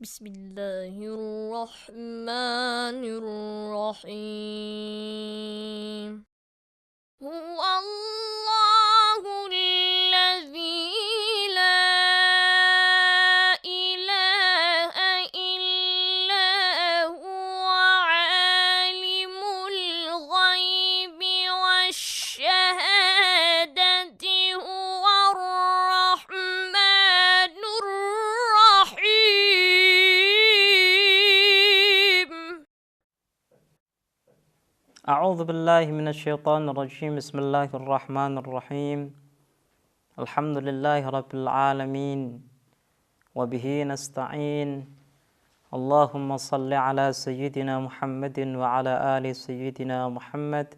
Bismillahirrahmanirrahim. Huwallahu alladzi la ilaha illa huwa alimul ghaibi wasyahadati huwar rahmanur rahim. أعوذ بالله من الشيطان الرجيم بسم الله الرحمن الرحيم الحمد لله رب العالمين وبه نستعين اللهم صل على سيدنا محمد وعلى آل سيدنا محمد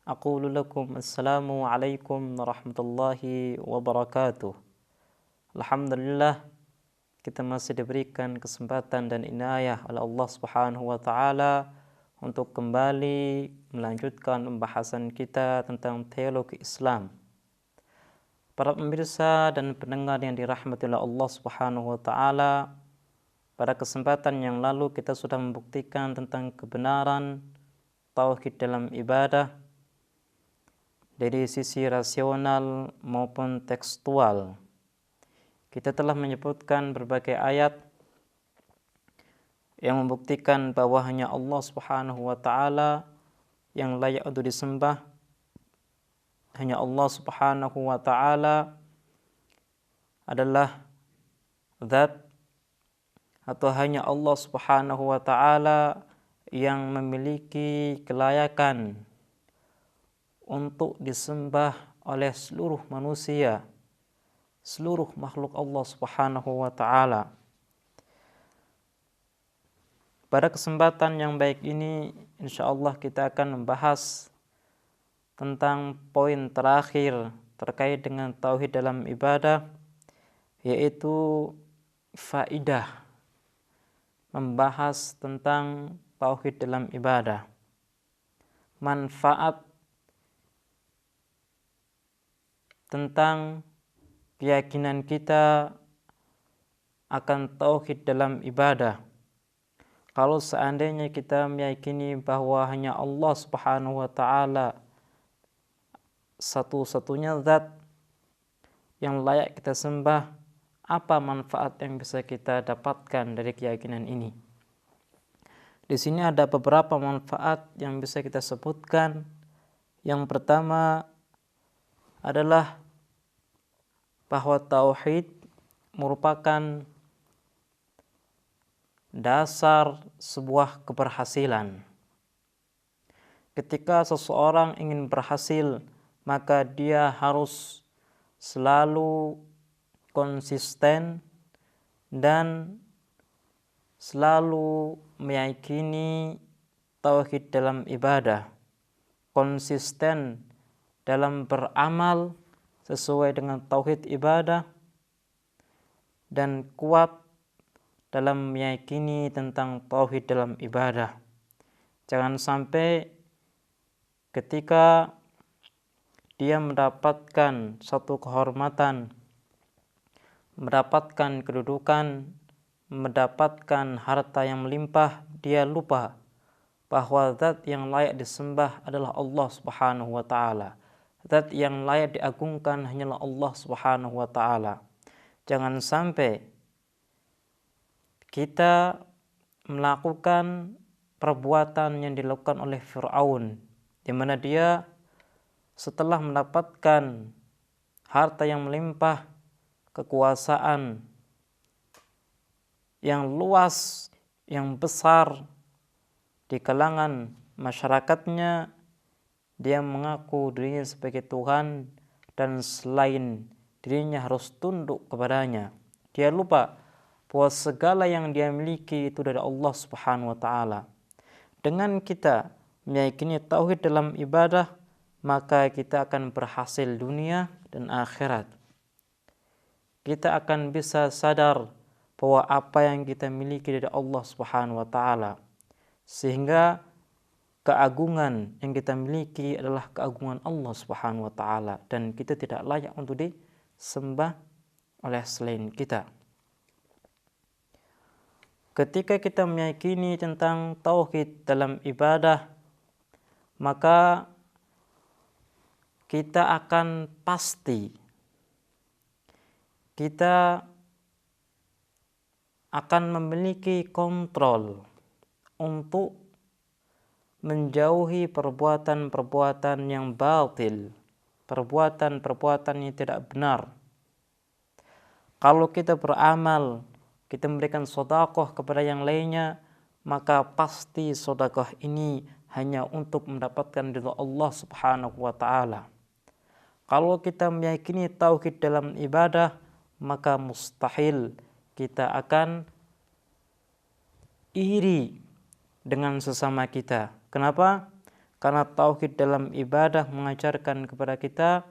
أقول لكم السلام عليكم ورحمة الله وبركاته. Alhamdulillah, kita masih diberikan kesempatan dan inayah oleh Allah Subhanahu wa taala untuk kembali melanjutkan pembahasan kita tentang teologi Islam. Para pemirsa dan pendengar yang dirahmati oleh Allah Subhanahu wa taala, pada kesempatan yang lalu kita sudah membuktikan tentang kebenaran tauhid dalam ibadah dari sisi rasional maupun tekstual. Kita telah menyebutkan berbagai ayat yang membuktikan bahwa hanya Allah Subhanahu wa taala yang layak untuk disembah. Hanya Allah Subhanahu wa taala adalah zat, atau hanya Allah Subhanahu wa taala yang memiliki kelayakan untuk disembah oleh seluruh manusia, seluruh makhluk Allah Subhanahu wa taala. Pada kesempatan yang baik ini, insyaallah kita akan membahas tentang poin terakhir terkait dengan tauhid dalam ibadah, yaitu faidah, membahas tentang tauhid dalam ibadah, manfaat tentang keyakinan kita akan tauhid dalam ibadah. Kalau seandainya kita meyakini bahwa hanya Allah Subhanahu wa taala satu-satunya zat yang layak kita sembah, apa manfaat yang bisa kita dapatkan dari keyakinan ini? Di sini ada beberapa manfaat yang bisa kita sebutkan. Yang pertama adalah bahwa tauhid merupakan dasar sebuah keberhasilan. Ketika seseorang ingin berhasil, maka dia harus selalu konsisten dan selalu meyakini tauhid dalam ibadah, konsisten dalam beramal sesuai dengan tauhid ibadah, dan kuat dalam meyakini tentang tauhid dalam ibadah. Jangan sampai ketika dia mendapatkan satu kehormatan, mendapatkan kedudukan, mendapatkan harta yang melimpah, dia lupa bahwa zat yang layak disembah adalah Allah Subhanahu wa taala. Zat yang layak diagungkan hanyalah Allah Subhanahu wa taala. Jangan sampai kita melakukan perbuatan yang dilakukan oleh Fir'aun, di mana dia setelah mendapatkan harta yang melimpah, kekuasaan yang luas, yang besar di kalangan masyarakatnya, dia mengaku dirinya sebagai Tuhan dan selain dirinya harus tunduk kepadanya. Dia lupa bahwa segala yang dia miliki itu dari Allah Subhanahu wa taala. Dengan kita meyakini tauhid dalam ibadah, maka kita akan berhasil dunia dan akhirat. Kita akan bisa sadar bahwa apa yang kita miliki dari Allah Subhanahu wa taala, sehingga keagungan yang kita miliki adalah keagungan Allah Subhanahu wa taala, dan kita tidak layak untuk disembah oleh selain kita. Ketika kita meyakini tentang tauhid dalam ibadah, maka kita akan pasti kita akan memiliki kontrol untuk menjauhi perbuatan-perbuatan yang batil, perbuatan-perbuatan yang tidak benar. Kalau kita beramal, kita memberikan sedekah kepada yang lainnya, maka pasti sedekah ini hanya untuk mendapatkan ridha Allah Subhanahu wa taala. Kalau kita meyakini tauhid dalam ibadah, maka mustahil kita akan iri dengan sesama kita. Kenapa? Karena tauhid dalam ibadah mengajarkan kepada kita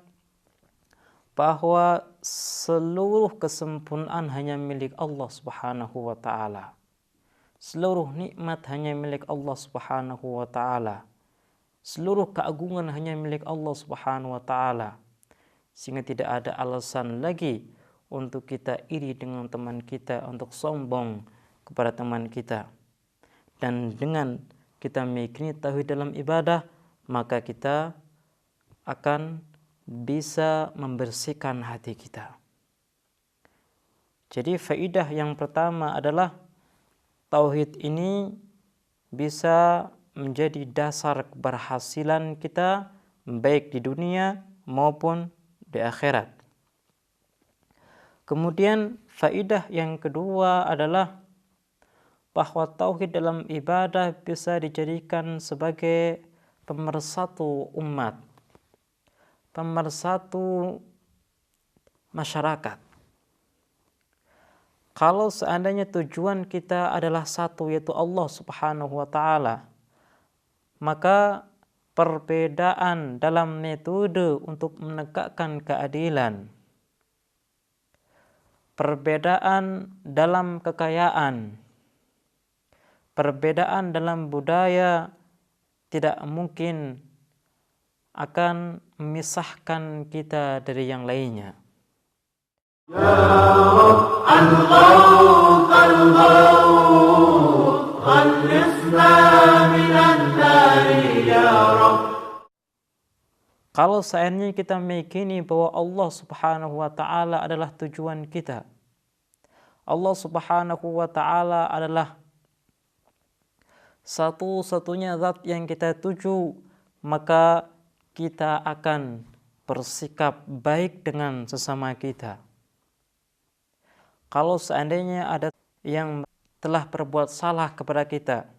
bahwa seluruh kesempurnaan hanya milik Allah Subhanahu wa taala. Seluruh nikmat hanya milik Allah Subhanahu wa taala. Seluruh keagungan hanya milik Allah Subhanahu wa taala. Sehingga tidak ada alasan lagi untuk kita iri dengan teman kita, untuk sombong kepada teman kita. Dan dengan kita meyakini tauhid dalam ibadah, maka kita akan bisa membersihkan hati kita. Jadi faidah yang pertama adalah tauhid ini bisa menjadi dasar keberhasilan kita baik di dunia maupun di akhirat. Kemudian faidah yang kedua adalah bahwa tauhid dalam ibadah bisa dijadikan sebagai pemersatu umat, pemersatu masyarakat. Kalau seandainya tujuan kita adalah satu, yaitu Allah Subhanahu wa taala, maka perbedaan dalam metode untuk menegakkan keadilan, perbedaan dalam kekayaan, perbedaan dalam budaya tidak mungkin akan memisahkan kita dari yang lainnya. Ya Rabb, al-Ghawth, al-Ghawth, khallisna minan nari ya Rabb. Kalau seandainya kita meyakini bahwa Allah Subhanahu wa taala adalah tujuan kita, Allah Subhanahu wa taala adalah satu-satunya zat yang kita tuju, maka kita akan bersikap baik dengan sesama kita. Kalau seandainya ada yang telah berbuat salah kepada kita,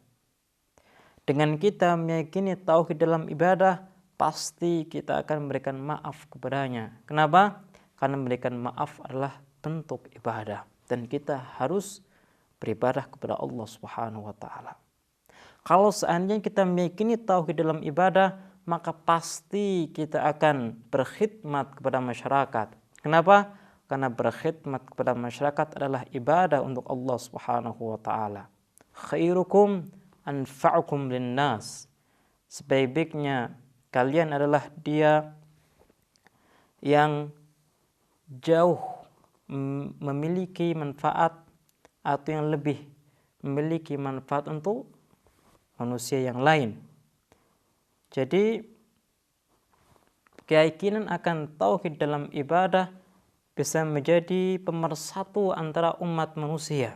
dengan kita meyakini tauhid dalam ibadah, pasti kita akan memberikan maaf kepadanya. Kenapa? Karena memberikan maaf adalah bentuk ibadah, dan kita harus beribadah kepada Allah Subhanahu wa taala. Kalau seandainya kita meyakini tauhid dalam ibadah, maka pasti kita akan berkhidmat kepada masyarakat. Kenapa? Karena berkhidmat kepada masyarakat adalah ibadah untuk Allah Subhanahu wa taala. Khairukum anfa'ukum linnas. Sebaik-baiknya kalian adalah dia yang jauh memiliki manfaat atau yang lebih memiliki manfaat untuk manusia yang lain. Jadi keyakinan akan tauhid dalam ibadah bisa menjadi pemersatu antara umat manusia.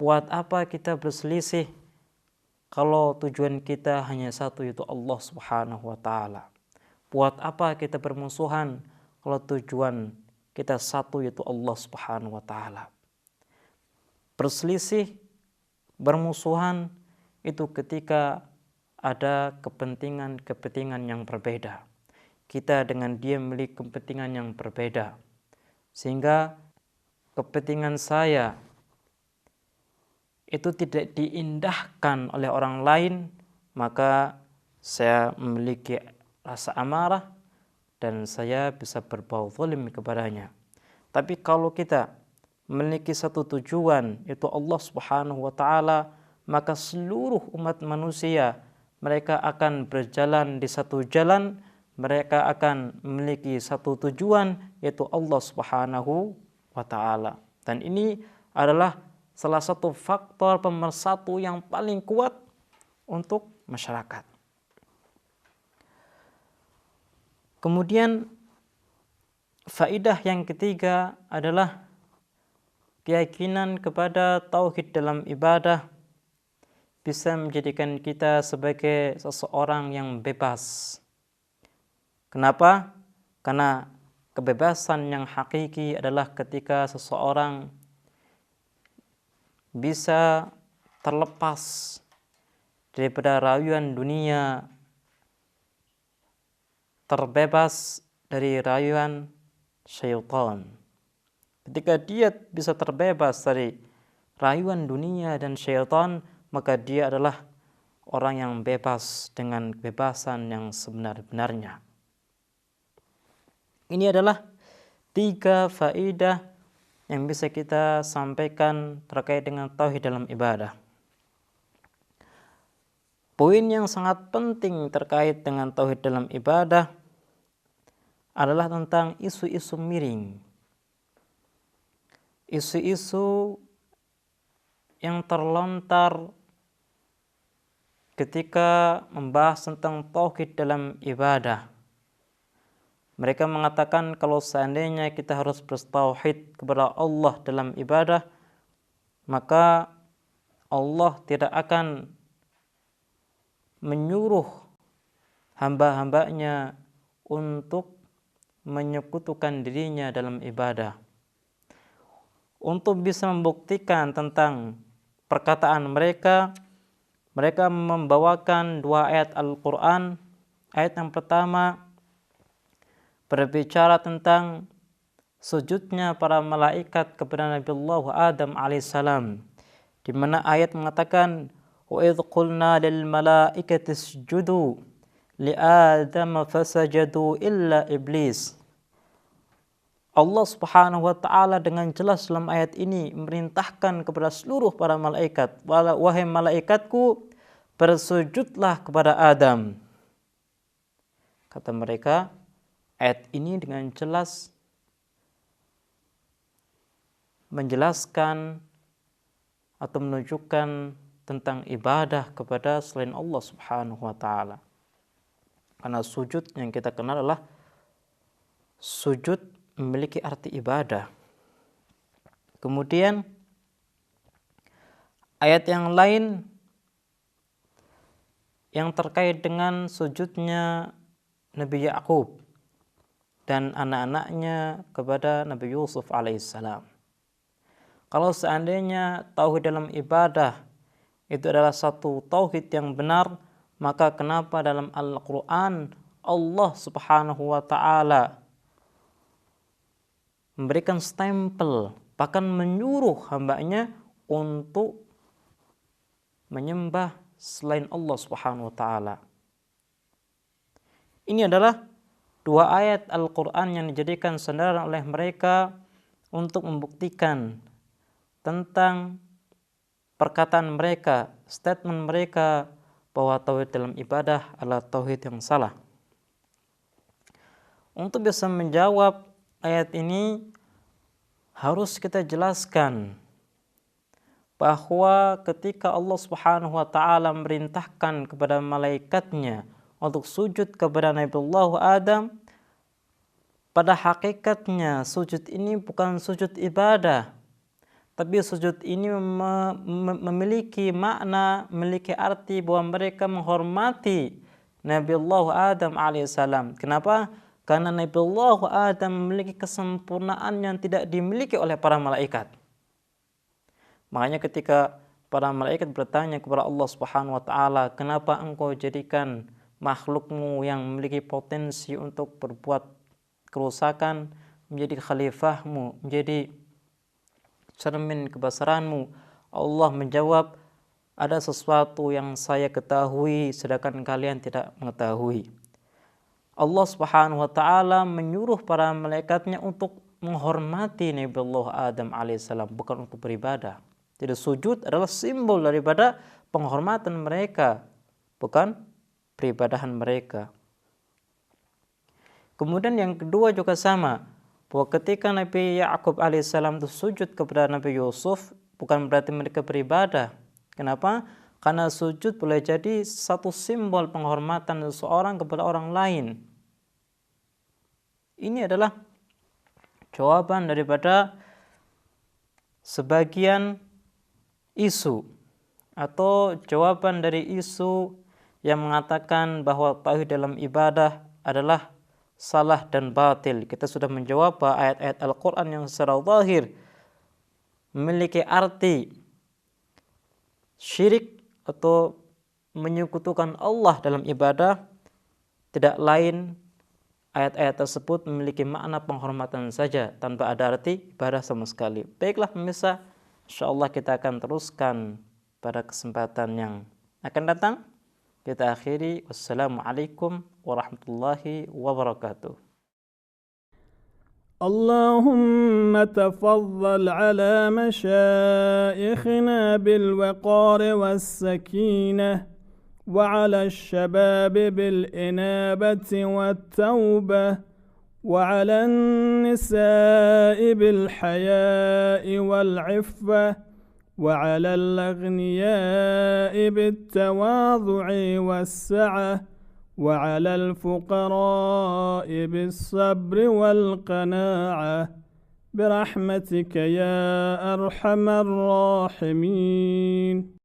Buat apa kita berselisih kalau tujuan kita hanya satu, yaitu Allah Subhanahu wa taala? Buat apa kita bermusuhan kalau tujuan kita satu, yaitu Allah Subhanahu wa taala? Berselisih, bermusuhan itu ketika ada kepentingan-kepentingan yang berbeda. Kita dengan dia memiliki kepentingan yang berbeda. Sehingga kepentingan saya itu tidak diindahkan oleh orang lain, maka saya memiliki rasa amarah dan saya bisa berbuat zalim kepadanya. Tapi kalau kita memiliki satu tujuan, yaitu Allah Subhanahu wa taala, maka seluruh umat manusia mereka akan berjalan di satu jalan, mereka akan memiliki satu tujuan, yaitu Allah Subhanahu wa taala. Dan ini adalah salah satu faktor pemersatu yang paling kuat untuk masyarakat. Kemudian faidah yang ketiga adalah keyakinan kepada tauhid dalam ibadah bisa menjadikan kita sebagai seseorang yang bebas. Kenapa? Karena kebebasan yang hakiki adalah ketika seseorang bisa terlepas daripada rayuan dunia, terbebas dari rayuan syaitan. Ketika dia bisa terbebas dari rayuan dunia dan syaitan, maka dia adalah orang yang bebas dengan kebebasan yang sebenar-benarnya. Ini adalah 3 faedah yang bisa kita sampaikan terkait dengan tauhid dalam ibadah. Poin yang sangat penting terkait dengan tauhid dalam ibadah adalah tentang isu-isu miring. Isu-isu yang terlontar ketika membahas tentang tauhid dalam ibadah. Mereka mengatakan kalau seandainya kita harus bertauhid kepada Allah dalam ibadah, maka Allah tidak akan menyuruh hamba-hambanya untuk menyekutukan dirinya dalam ibadah. Untuk bisa membuktikan tentang perkataan mereka, mereka membawakan 2 ayat Al-Quran. Ayat yang pertama berbicara tentang sujudnya para malaikat kepada Nabiullah Adam alaihissalam, di mana ayat mengatakan wa idh qulna lil malaikati isjudu li Adam fasajadu illa iblis. Allah Subhanahu wa taala dengan jelas dalam ayat ini memerintahkan kepada seluruh para malaikat, wahai malaikatku, bersujudlah kepada Adam. Kata mereka, ayat ini dengan jelas menjelaskan atau menunjukkan tentang ibadah kepada selain Allah Subhanahu wa taala. Karena sujud yang kita kenal adalah sujud memiliki arti ibadah. Kemudian ayat yang lain yang terkait dengan sujudnya Nabi Yakub dan anak-anaknya kepada Nabi Yusuf alaihissalam. Kalau seandainya tauhid dalam ibadah itu adalah satu tauhid yang benar, maka kenapa dalam Al-Quran Allah Subhanahu wa ta'ala memberikan stempel, bahkan menyuruh hambanya untuk menyembah selain Allah Subhanahu wa ta'ala. Ini adalah 2 ayat Al-Quran yang dijadikan sandaran oleh mereka untuk membuktikan tentang perkataan mereka, statement mereka bahwa tauhid dalam ibadah adalah tauhid yang salah. Untuk bisa menjawab ayat ini, harus kita jelaskan bahwa ketika Allah Subhanahu wa taala memerintahkan kepada malaikatnya untuk sujud kepada Nabiullah Adam, pada hakikatnya sujud ini bukan sujud ibadah, tapi sujud ini memiliki makna, memiliki arti bahwa mereka menghormati Nabiullah Adam alaihissalam. Kenapa? Karena Nabiullah Adam memiliki kesempurnaan yang tidak dimiliki oleh para malaikat. Makanya ketika para malaikat bertanya kepada Allah Subhanahu wa taala, "Kenapa engkau jadikan makhlukmu yang memiliki potensi untuk berbuat kerusakan menjadi khalifahmu, menjadi cermin kebesaranmu?" Allah menjawab, "Ada sesuatu yang saya ketahui sedangkan kalian tidak mengetahui." Allah Subhanahu wa taala menyuruh para malaikatnya untuk menghormati Nabiullah Adam alaihissalam, bukan untuk beribadah. Jadi sujud adalah simbol daripada penghormatan mereka, bukan peribadahan mereka. Kemudian yang kedua juga sama, bahwa ketika Nabi Yakub alaihissalam itu sujud kepada Nabi Yusuf, bukan berarti mereka beribadah. Kenapa? Karena sujud boleh jadi satu simbol penghormatan seseorang kepada orang lain. Ini adalah jawaban daripada sebagian isu atau jawaban dari isu yang mengatakan bahwa tauhid dalam ibadah adalah salah dan batil. Kita sudah menjawab bahwa ayat-ayat Al-Quran yang secara zahir memiliki arti syirik atau menyekutukan Allah dalam ibadah, tidak lain ayat-ayat tersebut memiliki makna penghormatan saja tanpa ada arti ibadah sama sekali. Baiklah pemirsa, insyaallah kita akan teruskan pada kesempatan yang akan datang. Kita akhiri, wassalamualaikum warahmatullahi wabarakatuh. اللهم تفضل على مشايخنا بالوقار والسكينة، وعلى الشباب بالإنابة والتوبة، وعلى النساء بالحياء والعفة، وعلى الأغنياء بالتواضع والسعة، وعلى الفقراء بالصبر والقناعة، برحمتك يا أرحم الراحمين.